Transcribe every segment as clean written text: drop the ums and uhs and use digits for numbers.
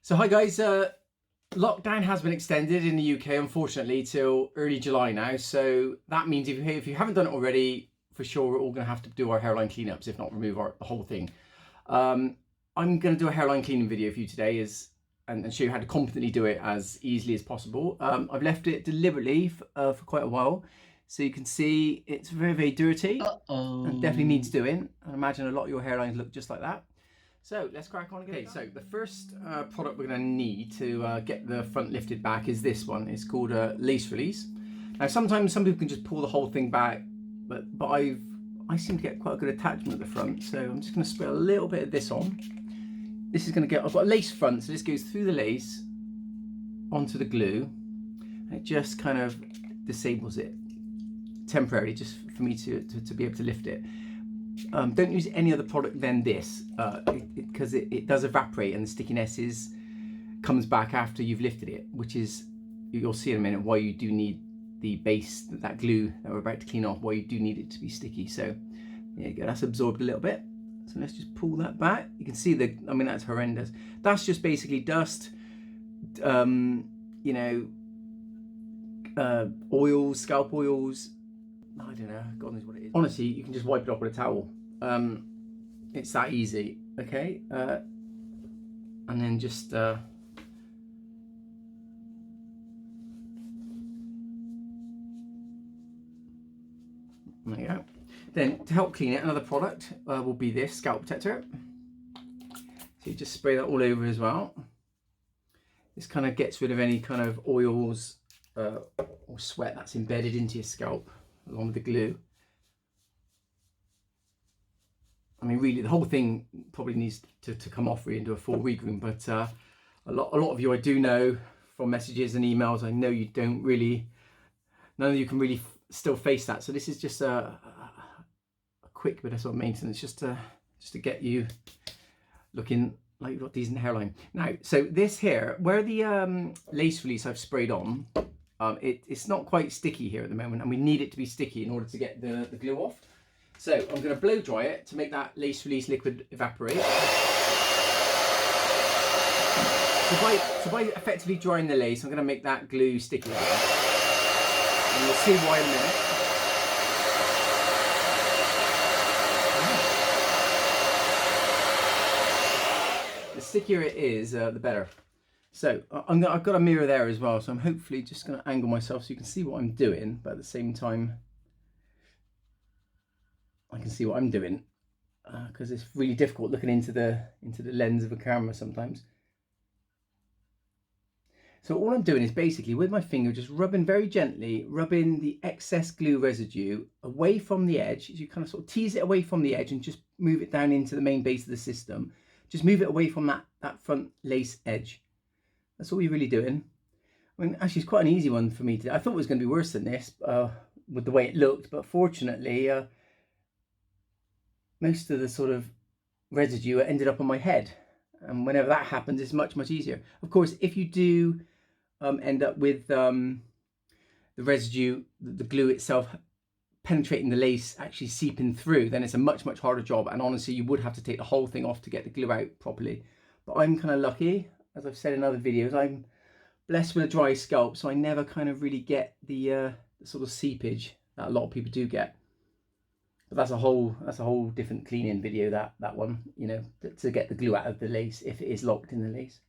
So hi guys, lockdown has been extended in the UK unfortunately till early July now. So that means if you haven't done it already, for sure we're all going to have to do our hairline cleanups, if not remove the whole thing. I'm going to do a hairline cleaning video for you today and show you how to competently do it as easily as possible. I've left it deliberately for quite a while, so you can see it's very, very dirty. And definitely needs doing. I imagine a lot of your hairlines look just like that. So let's crack on again. Okay, so the first product we're going to need to get the front lifted back is this one. It's called a lace release. Now sometimes some people can just pull the whole thing back, but I seem to get quite a good attachment at the front. So I'm just going to spray a little bit of this on. This is going to get, I've got a lace front, so this goes through the lace onto the glue, and it just kind of disables it temporarily, just for me to be able to lift it. Don't use any other product than this, because it does evaporate and the stickiness comes back after you've lifted it, which is, you'll see in a minute why you do need the base, that glue that we're about to clean off, why you do need it to be sticky. So there you go, that's absorbed a little bit. So let's just pull that back. You can see that's horrendous. That's just basically dust, oils, scalp oils. I don't know, God knows what it is. Honestly, you can just wipe it off with a towel. It's that easy, okay? And then just there you go. Then to help clean it, another product will be this scalp protector. So you just spray that all over as well. This kind of gets rid of any kind of oils or sweat that's embedded into your scalp, along with the glue. I mean, really, the whole thing probably needs to come off really and do a full regroom, but a lot of you I do know from messages and emails, I know you don't really, none of you can really still face that. So this is just a quick bit of sort of maintenance, just to get you looking like you've got decent hairline. Now, so this here, where the lace release I've sprayed on, it's not quite sticky here at the moment, and we need it to be sticky in order to get the glue off. So I'm going to blow dry it to make that lace release liquid evaporate. So by effectively drying the lace, I'm going to make that glue sticky again. And you'll see why in a minute. The stickier it is, the better. So I've got a mirror there as well, so I'm hopefully just going to angle myself so you can see what I'm doing, but at the same time I can see what I'm doing, because it's really difficult looking into the lens of a camera sometimes. So all I'm doing is basically with my finger just rubbing very gently, rubbing the excess glue residue away from the edge. You kind of sort of tease it away from the edge and just move it down into the main base of the system. Just move it away from that front lace edge. That's all we're really doing. I mean, actually, it's quite an easy one for me to do. I thought it was going to be worse than this with the way it looked, but fortunately, most of the sort of residue ended up on my head. And whenever that happens, it's much, much easier. Of course, if you do end up with the residue, the glue itself penetrating the lace, actually seeping through, then it's a much, much harder job. And honestly, you would have to take the whole thing off to get the glue out properly. But I'm kind of lucky. As I've said in other videos, I'm blessed with a dry scalp, so I never kind of really get the sort of seepage that a lot of people do get. But that's a whole different cleaning video, that one, you know, to get the glue out of the lace if it is locked in the lace.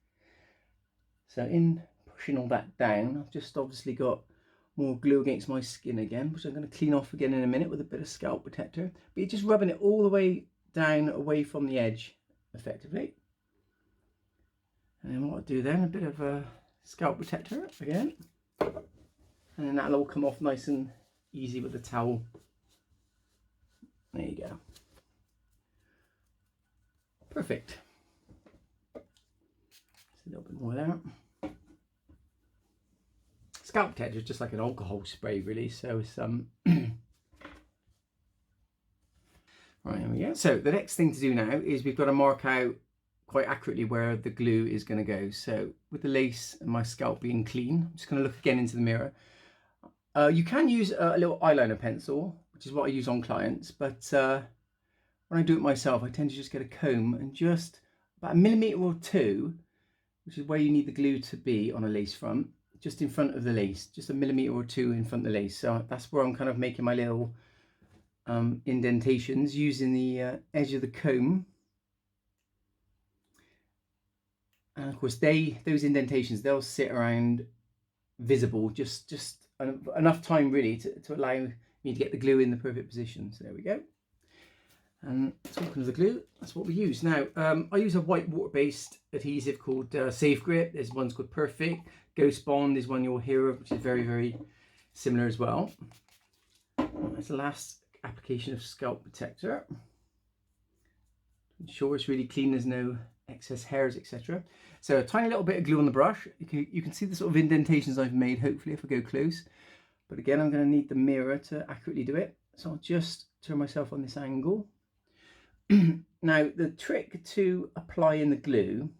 So in pushing all that down, I've just obviously got more glue against my skin again, which I'm going to clean off again in a minute with a bit of scalp protector. But you're just rubbing it all the way down away from the edge effectively. And then what I'll do then, a bit of a scalp protector again. And then that'll all come off nice and easy with the towel. There you go. Perfect. Just a little bit more there. Scalp protector is just like an alcohol spray really, so it's right, here we go. So the next thing to do now is we've got to mark out quite accurately where the glue is going to go. So with the lace and my scalp being clean, I'm just going to look again into the mirror. You can use a little eyeliner pencil, which is what I use on clients, but when I do it myself, I tend to just get a comb and just about 1 millimeter or 2 which is where you need the glue to be on a lace front, just in front of the lace, just a millimetre or two in front of the lace. So that's where I'm kind of making my little indentations using the edge of the comb. And of course those indentations, they'll sit around visible, just enough time really to allow me to get the glue in the perfect position. So there we go. And talking of the glue, that's what we use. Now, I use a white water-based adhesive called Safe Grip. There's one's called Perfect. Ghost Bond is one you'll hear of, which is very, very similar as well. That's the last application of scalp protector. Ensure it's really clean, there's no excess hairs, etc. So a tiny little bit of glue on the brush. You can see the sort of indentations I've made, hopefully, if I go close. But again, I'm going to need the mirror to accurately do it. So I'll just turn myself on this angle. Now, the trick to applying the glue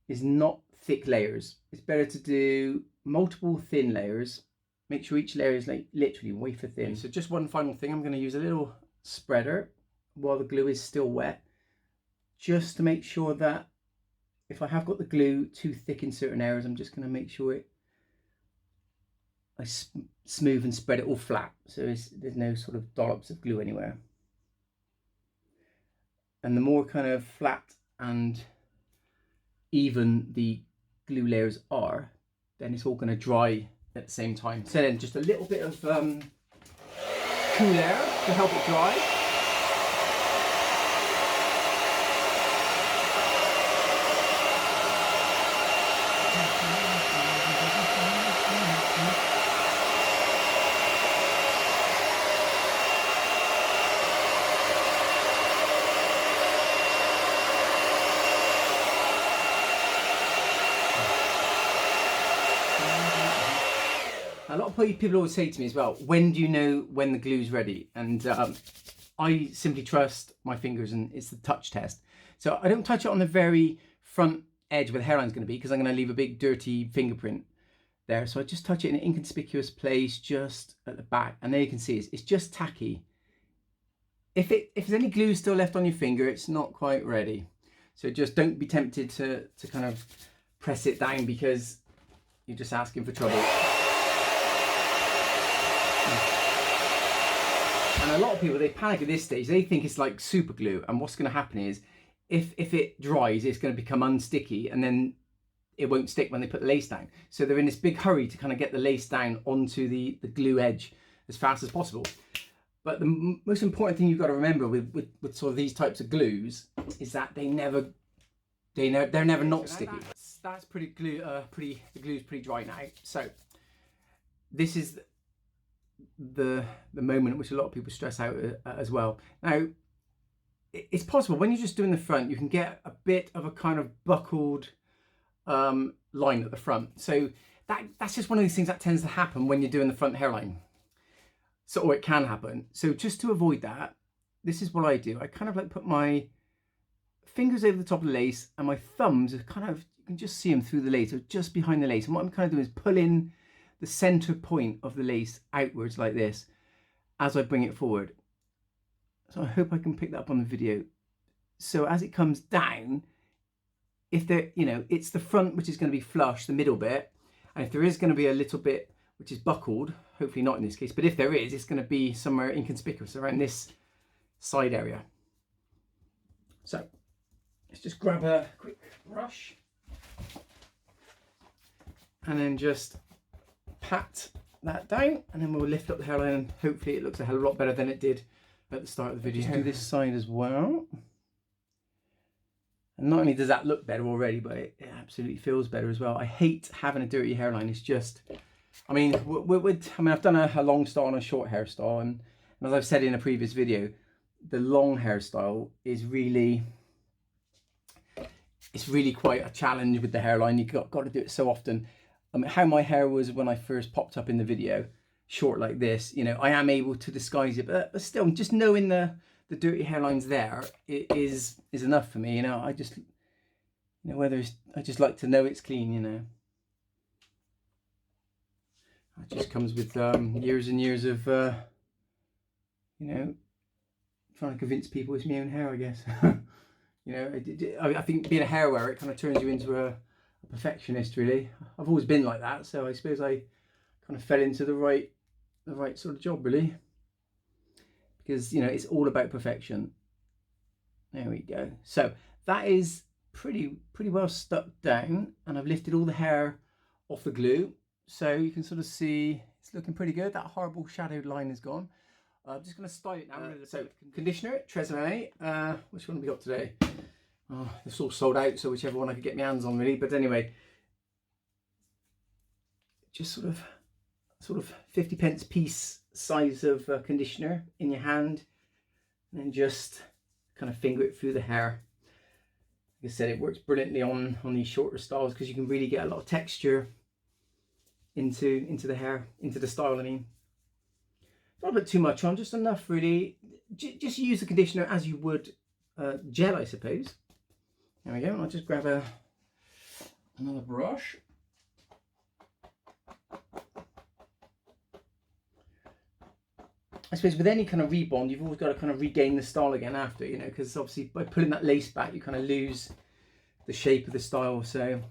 is not thick layers. It's better to do multiple thin layers. Make sure each layer is like literally wafer thin. So just one final thing, I'm going to use a little spreader while the glue is still wet, just to make sure that if I have got the glue too thick in certain areas, I'm just going to make sure I smooth and spread it all flat, so there's no sort of dollops of glue anywhere. And the more kind of flat and even the glue layers are, then it's all going to dry at the same time. So then just a little bit of cool air to help it dry. A lot of people always say to me as well, when do you know when the glue's ready? And I simply trust my fingers, and it's the touch test. So I don't touch it on the very front edge where the hairline's going to be, because I'm going to leave a big dirty fingerprint there. So I just touch it in an inconspicuous place just at the back, and there you can see it's just tacky. If there's any glue still left on your finger, it's not quite ready. So just don't be tempted to kind of press it down, because you're just asking for trouble. And a lot of people, they panic at this stage. They think it's like super glue, and what's going to happen is if it dries, it's going to become unsticky, and then it won't stick when they put the lace down. So they're in this big hurry to kind of get the lace down onto the glue edge as fast as possible. But the most important thing you've got to remember with sort of these types of glues is that they're never not sticky. That's pretty glue. The glue's pretty dry now. So this is the moment which a lot of people stress out as well. Now, it's possible when you're just doing the front, you can get a bit of a kind of buckled line at the front. So that's just one of these things that tends to happen when you're doing the front hairline. So, or it can happen. So just to avoid that, this is what I do. I kind of like put my fingers over the top of the lace, and my thumbs are kind of, you can just see them through the lace, or just behind the lace. And what I'm kind of doing is pulling the center point of the lace outwards like this as I bring it forward. So I hope I can pick that up on the video. So as it comes down, if there, it's the front which is going to be flush, the middle bit, and if there is going to be a little bit which is buckled, hopefully not in this case, but if there is, it's going to be somewhere inconspicuous around this side area. So let's just grab a quick brush and then just pat that down, and then we'll lift up the hairline, and hopefully it looks a hell of a lot better than it did at the start of the video. Just do this side as well. And not only does that look better already, but it absolutely feels better as well. I hate having a dirty hairline. It's just, I mean, I've done a long style and a short hairstyle, and as I've said in a previous video, the long hairstyle is really, it's really quite a challenge with the hairline. You've got to do it so often. I mean, how my hair was when I first popped up in the video, short like this, I am able to disguise it, but still, just knowing the dirty hairline's there, it is enough for me. I just, I just like to know it's clean. It just comes with years and years of, trying to convince people it's my own hair, I guess. I think being a hair wearer, it kind of turns you into perfectionist really. I've always been like that, so I suppose I kind of fell into the right sort of job really, because you know it's all about perfection. There we go. So that is pretty well stuck down, and I've lifted all the hair off the glue, so you can sort of see it's looking pretty good. That horrible shadowed line is gone. I'm just going to style it now. So conditioner, Tresemme. Which one have we got today? Oh, it's all sold out, so whichever one I could get my hands on really. But anyway, just sort of 50p piece size of conditioner in your hand, and then just kind of finger it through the hair. Like I said, it works brilliantly on these shorter styles because you can really get a lot of texture into the hair, into the style. I mean, not a bit too much on, just enough really. Just use the conditioner as you would gel, I suppose. There we go. I'll just grab another brush. I suppose with any kind of rebond, you've always got to kind of regain the style again after, you know, because obviously by pulling that lace back, you kind of lose the shape of the style. So,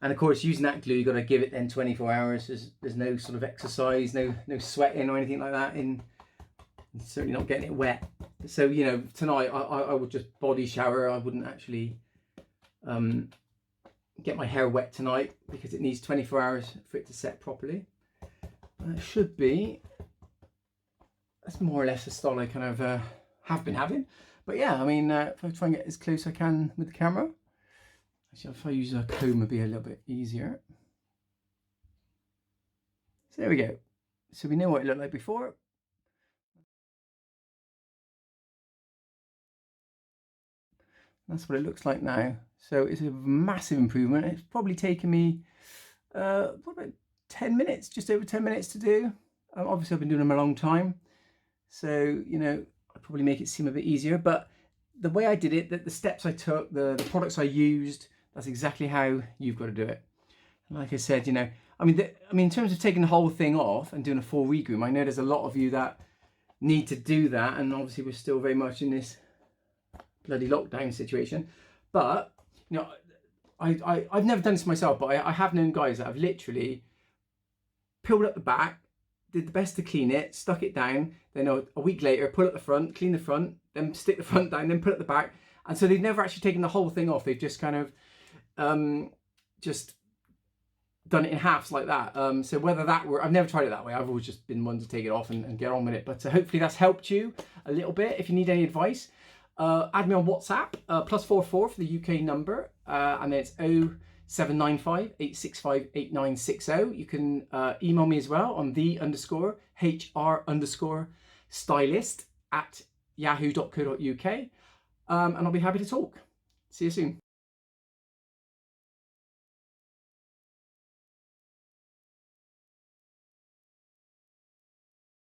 and of course, using that glue, you've got to give it then 24 hours. There's no sort of exercise, no sweating or anything like that. Certainly not getting it wet. So, you know, tonight I would just body shower. I wouldn't actually get my hair wet tonight because it needs 24 hours for it to set properly. It should be. That's more or less the style I kind of have been having. But yeah, I mean, if I try and get as close as I can with the camera. Actually, if I use a comb, it'll be a little bit easier. So there we go. So we know what it looked like before. That's what it looks like now. So it's a massive improvement. It's probably taken me what about 10 minutes, just over 10 minutes to do. Obviously I've been doing them a long time, so you know I'd probably make it seem a bit easier, but the way I did it, the steps I took, the products I used, that's exactly how you've got to do it. And like I said, you know, I mean in terms of taking the whole thing off and doing a full regroom, I know there's a lot of you that need to do that, and obviously we're still very much in this bloody lockdown situation. But you know, I've never done this myself, but I have known guys that have literally peeled up the back, did the best to clean it, stuck it down, then a week later pull up the front, clean the front, then stick the front down, then put up the back. And so they've never actually taken the whole thing off. They've just kind of just done it in halves like that. So whether that were, I've never tried it that way. I've always just been one to take it off and get on with it. But hopefully that's helped you a little bit. If you need any advice, add me on WhatsApp, +44 for the UK number, and then it's 0795 865 8960. You can email me as well on the_HR_stylist@yahoo.co.uk, and I'll be happy to talk. See you soon.